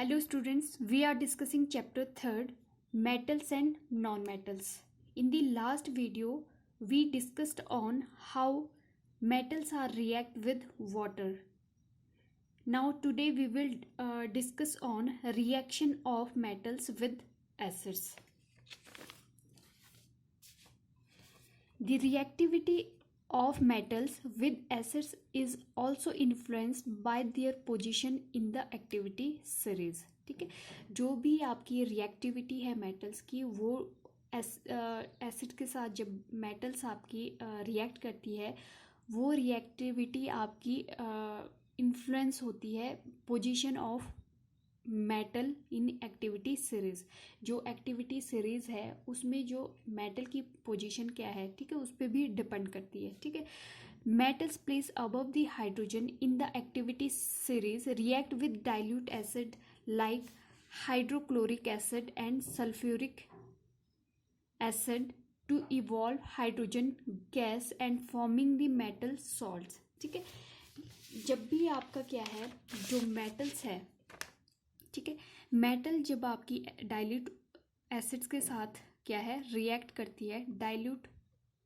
Hello students, we are discussing chapter 3rd, metals and non-metals. In the last video, we discussed on how metals are react with water. Now today we will discuss on reaction of metals with acids. The reactivity of metals with acids is also influenced by their position in the activity series. ठीक है, जो भी आपकी reactivity है metals की वो acid के साथ जब मेटल्स आपकी रिएक्ट करती है वो रिएक्टिविटी आपकी इन्फ्लुएंस होती है position of metal in activity series. जो एक्टिविटी सीरीज है उसमें जो मेटल की पोजीशन क्या है, ठीक है, उस पर भी डिपेंड करती है। ठीक है, metals placed above the hydrogen in the activity series react with dilute acid like hydrochloric acid and sulfuric acid to evolve hydrogen gas and forming the metal salts। ठीक है, जब भी आपका क्या है जो मेटल्स है, ठीक है, मेटल जब आपकी डाइल्यूट एसिड्स के साथ क्या है रिएक्ट करती है डाइल्यूट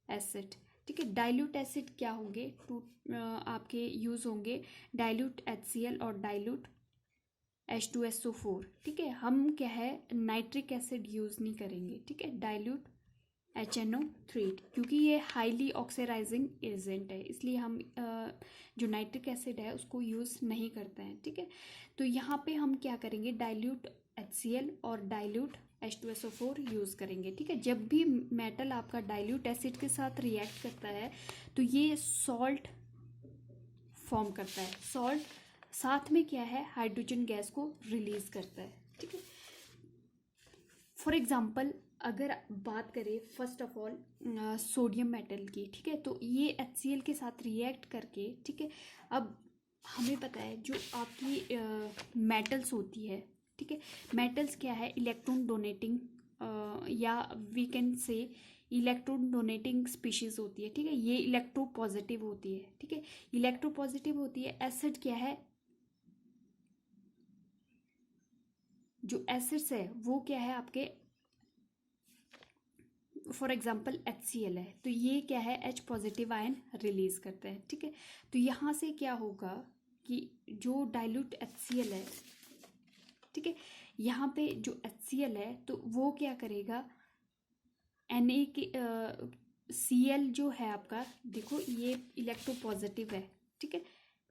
एसिड। ठीक है, डाइल्यूट एसिड क्या होंगे आपके यूज होंगे डाइल्यूट HCl और डाइल्यूट H2SO4। ठीक है, हम क्या है नाइट्रिक एसिड यूज नहीं करेंगे। ठीक है, डाइल्यूट HNO3 क्योंकि ये हाईली ऑक्सीडाइजिंग एजेंट है, इसलिए हम जो नाइट्रिक एसिड है उसको यूज़ नहीं करते हैं। ठीक है, तो यहाँ पे हम क्या करेंगे डाइल्यूट HCl और डाइल्यूट H2SO4 यूज़ करेंगे। ठीक है, जब भी मेटल आपका डाइल्यूट एसिड के साथ रिएक्ट करता है तो ये सॉल्ट फॉर्म करता है। सॉल्ट साथ में क्या है हाइड्रोजन गैस को रिलीज करता है। ठीक है, फॉर एग्जाम्पल अगर बात करें first of all sodium metal की, ठीक है, तो ये HCl के साथ रिएक्ट करके, ठीक है, अब हमें पता है जो आपकी मेटल्स होती है, ठीक है, मेटल्स क्या है इलेक्ट्रॉन डोनेटिंग या we can say electron donating species होती है। ठीक है, ये इलेक्ट्रो पॉजिटिव होती है। ठीक है, इलेक्ट्रो पॉजिटिव होती है। एसिड क्या है, जो एसिड्स है वो क्या है आपके फॉर एग्जाम्पल HCl है तो ये क्या है H पॉजिटिव आयन रिलीज करता है। ठीक है, तो यहाँ से क्या होगा कि जो डाइल्यूट HCl है, ठीक है, यहाँ पे जो HCl है तो वो क्या करेगा Na के Cl जो है आपका, देखो ये इलेक्ट्रो पॉजिटिव है। ठीक है,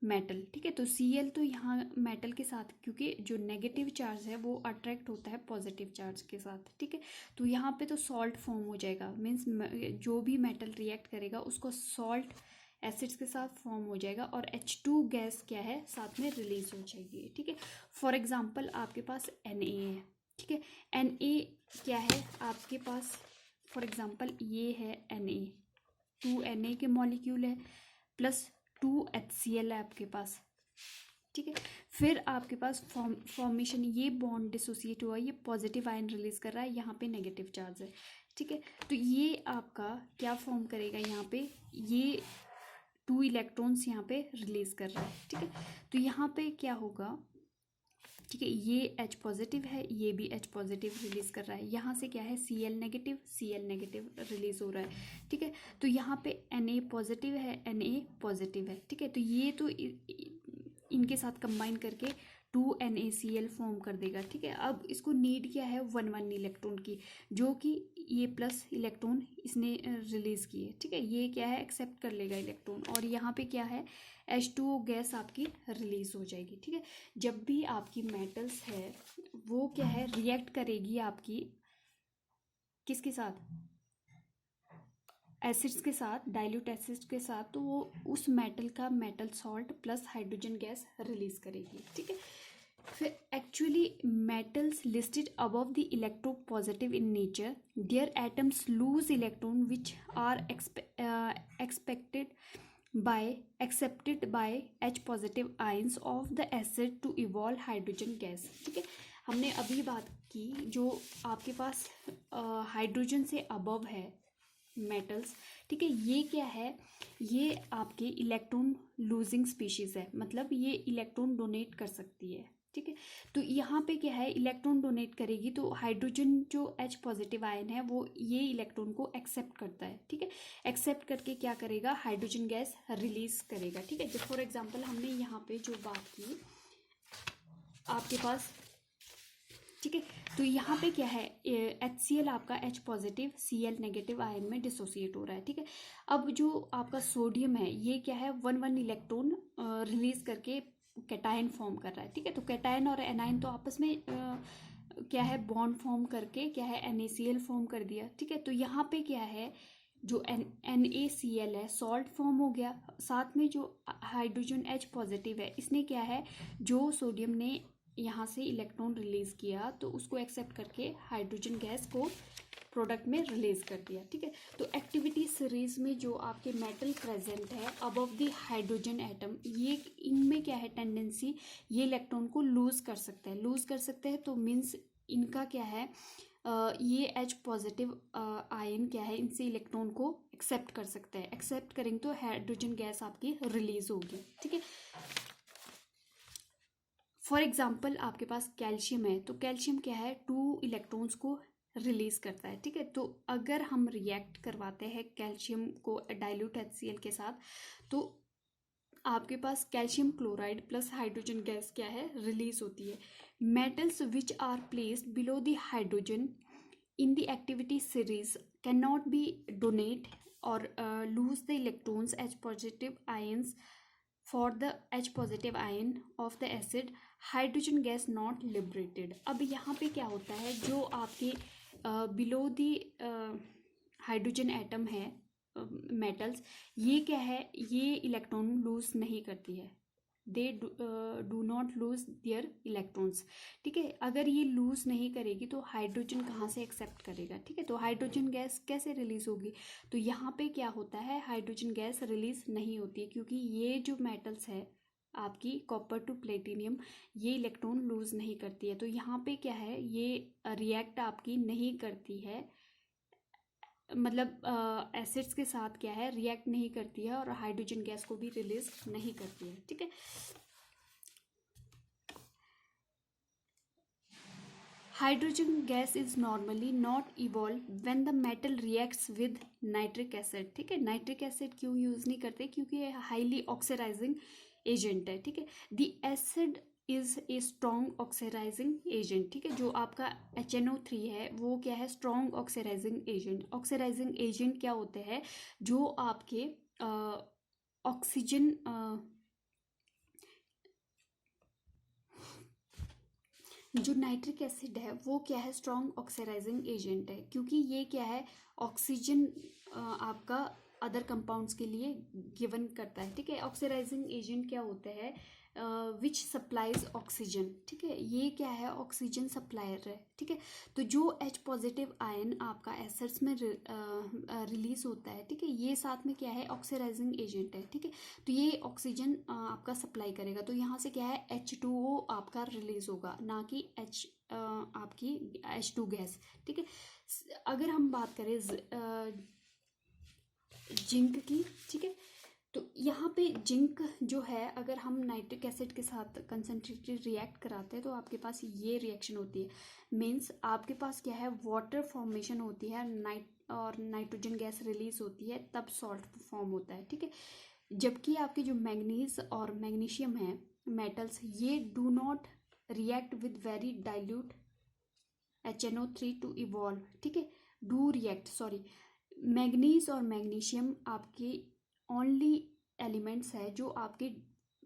मेटल, ठीक है, तो Cl तो यहाँ मेटल के साथ क्योंकि जो नेगेटिव चार्ज है वो अट्रैक्ट होता है पॉजिटिव चार्ज के साथ। ठीक है, तो यहाँ पे तो सॉल्ट फॉर्म हो जाएगा, मीन्स जो भी मेटल रिएक्ट करेगा उसको सॉल्ट एसिड्स के साथ फॉर्म हो जाएगा और H2 गैस क्या है साथ में रिलीज हो जाएगी। ठीक है, फॉर एग्जाम्पल आपके पास Na है। ठीक है, Na क्या है आपके पास, फॉर एग्जाम्पल ये है Na, 2Na के मॉलिक्यूल है प्लस 2HCl है आपके पास। ठीक है, फिर आपके पास फॉर्मेशन ये बॉन्ड डिसोसिएट हुआ, ये पॉजिटिव आयन रिलीज कर रहा है, यहाँ पे नेगेटिव चार्ज है। ठीक है, तो ये आपका क्या फॉर्म करेगा, यहाँ पे ये 2 इलेक्ट्रॉन्स यहाँ पे रिलीज कर रहा है। ठीक है, तो यहाँ पे क्या होगा, ठीक है, ये H पॉजिटिव है, ये भी H पॉजिटिव रिलीज कर रहा है, यहाँ से क्या है Cl नेगेटिव रिलीज हो रहा है। ठीक है, तो यहाँ पे Na पॉजिटिव है, Na पॉजिटिव है। ठीक है, तो ये तो इनके साथ कंबाइन करके 2NaCl फॉर्म कर देगा। ठीक है, अब इसको नीड क्या है 1 इलेक्ट्रॉन की, जो कि ये प्लस इलेक्ट्रॉन इसने रिलीज किए। ठीक है, ये क्या है एक्सेप्ट कर लेगा इलेक्ट्रॉन और यहाँ पे क्या है H2O गैस आपकी रिलीज हो जाएगी। ठीक है, जब भी आपकी मेटल्स है वो क्या है रिएक्ट करेगी आपकी किसके साथ, एसिड्स के साथ, डाइल्यूट एसिड्स के साथ, तो वो उस मेटल का metal salt plus hydrogen gas release करेगी। ठीक है, फिर actually metals listed above the electropositive in nature their atoms lose electron which are accepted by H positive ions of the acid to evolve hydrogen gas। ठीक है, हमने अभी बात की जो आपके पास हाइड्रोजन से अबव है मेटल्स। ठीक है, ये क्या है, ये आपके इलेक्ट्रॉन लूजिंग स्पीशीज है, मतलब ये इलेक्ट्रॉन डोनेट कर सकती है। ठीक है। तो यहाँ पे क्या है, इलेक्ट्रॉन डोनेट करेगी तो हाइड्रोजन जो H पॉजिटिव आयन है वो ये इलेक्ट्रॉन को एक्सेप्ट करता है, ठीक है। एक्सेप्ट करके क्या करेगा, हाइड्रोजन गैस रिलीज करेगा, ठीक है। फॉर एग्जांपल हमने यहाँ पे जो बात की आपके पास, ठीक है। तो यहाँ पे क्या है, HCl आपका H positive Cl negative ion में डिसोसिएट हो रहा है, ठीक है। अब जो आपका सोडियम है ये क्या है, 1 इलेक्ट्रॉन रिलीज करके कैटायन फॉर्म कर रहा है, ठीक है। तो कैटायन और एनायन तो आपस में क्या है, बॉन्ड फॉर्म करके क्या है, NaCl फॉर्म कर दिया, ठीक है। तो यहाँ पे क्या है, जो NaCl है सॉल्ट फॉर्म हो गया, साथ में जो हाइड्रोजन H पॉजिटिव है इसने क्या है, जो सोडियम ने यहाँ से इलेक्ट्रॉन रिलीज किया तो उसको एक्सेप्ट करके हाइड्रोजन गैस को प्रोडक्ट में रिलीज कर दिया, ठीक है। तो एक्टिविटी सीरीज में जो आपके मेटल प्रेजेंट है अबव द हाइड्रोजन एटम, ये इनमें क्या है टेंडेंसी, ये इलेक्ट्रॉन को लूज कर सकते हैं, तो मीन्स इनका क्या है, ये H पॉजिटिव आयन क्या है, इनसे इलेक्ट्रॉन को एक्सेप्ट कर सकते हैं, एक्सेप्ट करेंगे तो हाइड्रोजन गैस आपकी रिलीज होगी, ठीक है। फॉर एग्जाम्पल आपके पास कैल्शियम है, तो कैल्शियम क्या है, 2 इलेक्ट्रॉन्स को रिलीज करता है, ठीक है। तो अगर हम रिएक्ट करवाते हैं कैल्शियम को डाइल्यूट HCl के साथ, तो आपके पास calcium chloride plus hydrogen gas क्या है, रिलीज होती है। Metals which are placed below the hydrogen in the activity series cannot be donate or lose the electrons H positive ions for the H positive ion of the acid hydrogen gas not liberated। अब यहाँ पे क्या होता है, जो आपके below the hydrogen atom है metals, ये क्या है, ये इलेक्ट्रॉन लूज नहीं करती है, they do not lose their electrons, ठीक है। अगर ये लूज नहीं करेगी तो हाइड्रोजन कहाँ से एक्सेप्ट करेगा, ठीक है। तो हाइड्रोजन गैस कैसे रिलीज होगी, तो यहाँ पे क्या होता है, हाइड्रोजन गैस रिलीज नहीं होती है क्योंकि ये जो मेटल्स है आपकी कॉपर टू प्लेटिनियम, ये इलेक्ट्रॉन लूज नहीं करती है। तो यहाँ पे क्या है, ये रिएक्ट आपकी नहीं करती है, मतलब एसिड्स के साथ क्या है, रिएक्ट नहीं करती है और हाइड्रोजन गैस को भी रिलीज नहीं करती है, ठीक है। Hydrogen gas is normally not evolve when the metal reacts with nitric acid, ठीक है। नाइट्रिक एसिड क्यों यूज नहीं करते, क्योंकि ये हाईली ऑक्सीडाइजिंग एजेंट है, ठीक है। The acid is a strong oxidizing agent, ठीक है। जो आपका HNO3 है वो क्या है, strong oxidizing agent. Oxidizing agent क्या होते हैं, जो आपके ऑक्सीजन जो नाइट्रिक एसिड है वो क्या है, स्ट्रॉन्ग ऑक्सीडाइजिंग एजेंट है, क्योंकि ये क्या है, ऑक्सीजन आपका अदर कंपाउंड्स के लिए गिवन करता है, ठीक है। ऑक्सीडाइजिंग एजेंट क्या होते हैं, विच सप्लाइज ऑक्सीजन, ठीक है। ये क्या है, ऑक्सीजन सप्लायर है, ठीक है। तो जो H पॉजिटिव आयन आपका एसिड्स में रिलीज होता है, ठीक है, ये साथ में क्या है, ऑक्सीडाइजिंग एजेंट है, ठीक है। तो ये ऑक्सीजन आपका सप्लाई करेगा, तो यहाँ से क्या है, H2O आपका रिलीज होगा, ना कि आपकी H2 गैस, ठीक है। अगर हम बात करें जिंक की, ठीक है, तो यहाँ पे जिंक जो है, अगर हम नाइट्रिक एसिड के साथ कंसनट्रेटेड रिएक्ट कराते हैं तो आपके पास ये रिएक्शन होती है, मीन्स आपके पास क्या है, वाटर फॉर्मेशन होती है, नाइट्रोजन गैस रिलीज होती है, तब सॉल्ट फॉर्म होता है, ठीक है। जबकि आपके जो मैग्नीज और मैग्नीशियम है मेटल्स, ये do not react with very dilute HNO3 to evolve, ठीक है, डू रिएक्ट, सॉरी। मैग्नीज और मैग्नीशियम आपके ओनली एलिमेंट्स है जो आपके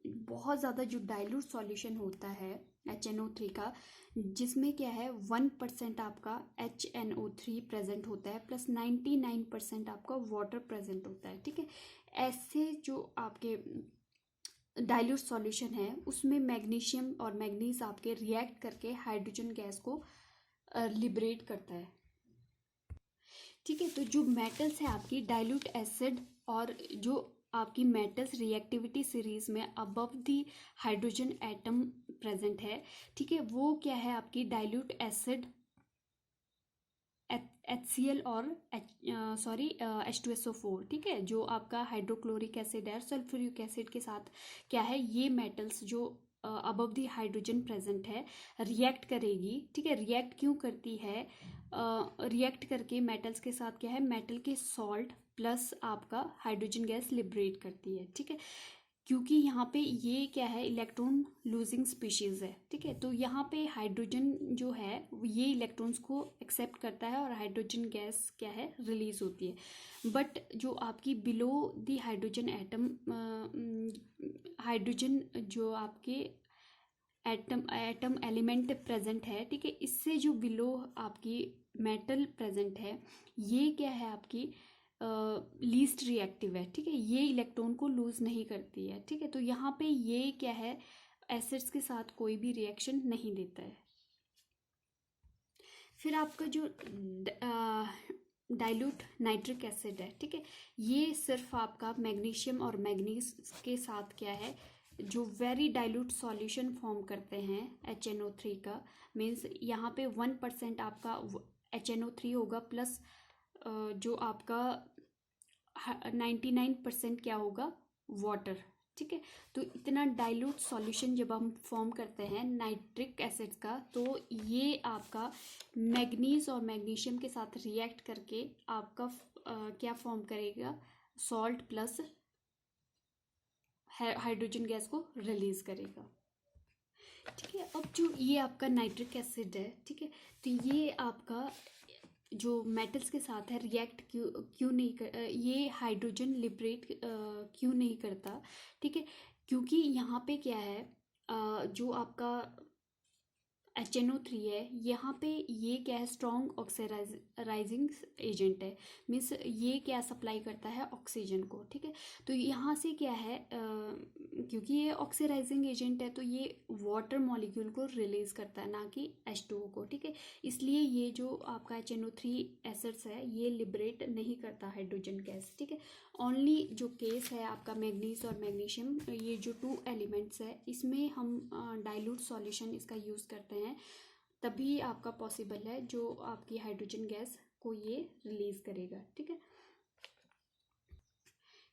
बहुत ज़्यादा जो डाइल्यूट सॉल्यूशन होता है HNO3 का, जिसमें क्या है 1% आपका HNO3 प्रेजेंट होता है प्लस 99% आपका वाटर प्रेजेंट होता है, ठीक है। ऐसे जो आपके डाइल्यूट सॉल्यूशन है उसमें मैग्नीशियम और मैग्नीज आपके रिएक्ट करके हाइड्रोजन गैस को लिबरेट करता है, ठीक है। तो जो मेटल्स है आपकी डाइल्यूट एसिड और जो आपकी मेटल्स रिएक्टिविटी सीरीज में above the hydrogen atom present है, ठीक है, वो क्या है, आपकी डाइल्यूट एसिड HCl और H2SO4, ठीक है। जो आपका हाइड्रोक्लोरिक एसिड है, सल्फ्यूरिक एसिड के साथ क्या है, ये मेटल्स जो अबव द हाइड्रोजन प्रेजेंट है रिएक्ट करेगी, ठीक है। रिएक्ट क्यों करती है, रिएक्ट करके मेटल्स के साथ क्या है, मेटल के सॉल्ट प्लस आपका हाइड्रोजन गैस लिबरेट करती है, ठीक है। क्योंकि यहाँ पे ये क्या है, इलेक्ट्रॉन लूजिंग स्पीशीज है, ठीक है। तो यहाँ पे हाइड्रोजन जो है ये इलेक्ट्रॉन्स को एक्सेप्ट करता है और हाइड्रोजन गैस क्या है, रिलीज होती है। बट जो आपकी below the hydrogen atom, hydrogen जो आपके एटम एलिमेंट प्रेजेंट है, ठीक है, इससे जो बिलो आपकी मेटल प्रेजेंट है ये क्या है, आपकी लीस्ट रिएक्टिव है, ठीक है। ये इलेक्ट्रॉन को लूज नहीं करती है, ठीक है। तो यहाँ पे ये क्या है, एसिड्स के साथ कोई भी रिएक्शन नहीं देता है। फिर आपका जो डाइल्यूट नाइट्रिक एसिड है, ठीक है, ये सिर्फ आपका मैग्नीशियम और मैग्नीज के साथ क्या है, जो वेरी डाइल्यूट सॉल्यूशन फॉर्म करते हैं HNO3 का, मीन्स यहाँ पे 1% आपका HNO3 होगा प्लस जो आपका 99% क्या होगा, वाटर, ठीक है। तो इतना डाइल्यूट सॉल्यूशन जब हम फॉर्म करते हैं नाइट्रिक एसिड का, तो ये आपका मैग्नीज और मैग्नीशियम के साथ रिएक्ट करके आपका क्या फॉर्म करेगा, सॉल्ट प्लस हाइड्रोजन गैस को रिलीज करेगा, ठीक है। अब जो ये आपका नाइट्रिक एसिड है, ठीक है, तो ये आपका जो मेटल्स के साथ है रिएक्ट क्यों नहीं कर, ये हाइड्रोजन लिबरेट क्यों नहीं करता, ठीक है। क्योंकि यहाँ पे क्या है, जो आपका HNO3 है, यहाँ पे ये क्या है, स्ट्रॉन्ग ऑक्सीडाइजिंग एजेंट है, मीन्स ये क्या सप्लाई करता है, ऑक्सीजन को, ठीक है। तो यहाँ से क्या है, क्योंकि ये ऑक्सीडाइजिंग एजेंट है तो ये वाटर मॉलिक्यूल को रिलीज करता है, ना कि H2O को, ठीक है। इसलिए ये जो आपका HNO3 एसिड्स है ये लिबरेट नहीं करता हाइड्रोजन गैस, ठीक है। ओनली जो केस है आपका मैग्नीज और मैग्नीशियम, ये जो 2 एलिमेंट्स है, इसमें हम डाइल्यूट सॉल्यूशन इसका यूज़ करते हैं, तभी आपका पॉसिबल है जो आपकी हाइड्रोजन गैस को ये रिलीज करेगा, ठीक है।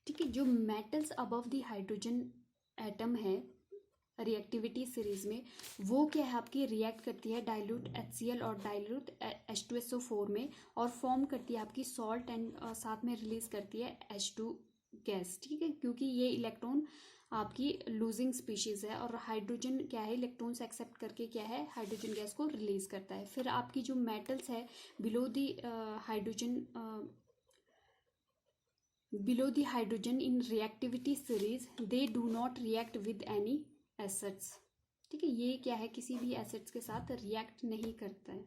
ठीक है, जो metals above the hydrogen atom है रिएक्टिविटी सीरीज में, वो क्या है, आपकी रिएक्ट करती है डाइल्यूट HCl और डाइल्यूट H2SO4 में, और फॉर्म करती है आपकी सॉल्ट एंड साथ में रिलीज करती है H2 गैस, ठीक है। क्योंकि ये इलेक्ट्रॉन आपकी लूजिंग स्पीशीज है और हाइड्रोजन क्या है, इलेक्ट्रॉन्स एक्सेप्ट करके क्या है, हाइड्रोजन गैस को रिलीज करता है। फिर आपकी जो मेटल्स है below the hydrogen, below the hydrogen in reactivity series they do not react with any acids, ठीक है। ये क्या है, किसी भी एसिड्स के साथ रिएक्ट नहीं करता है।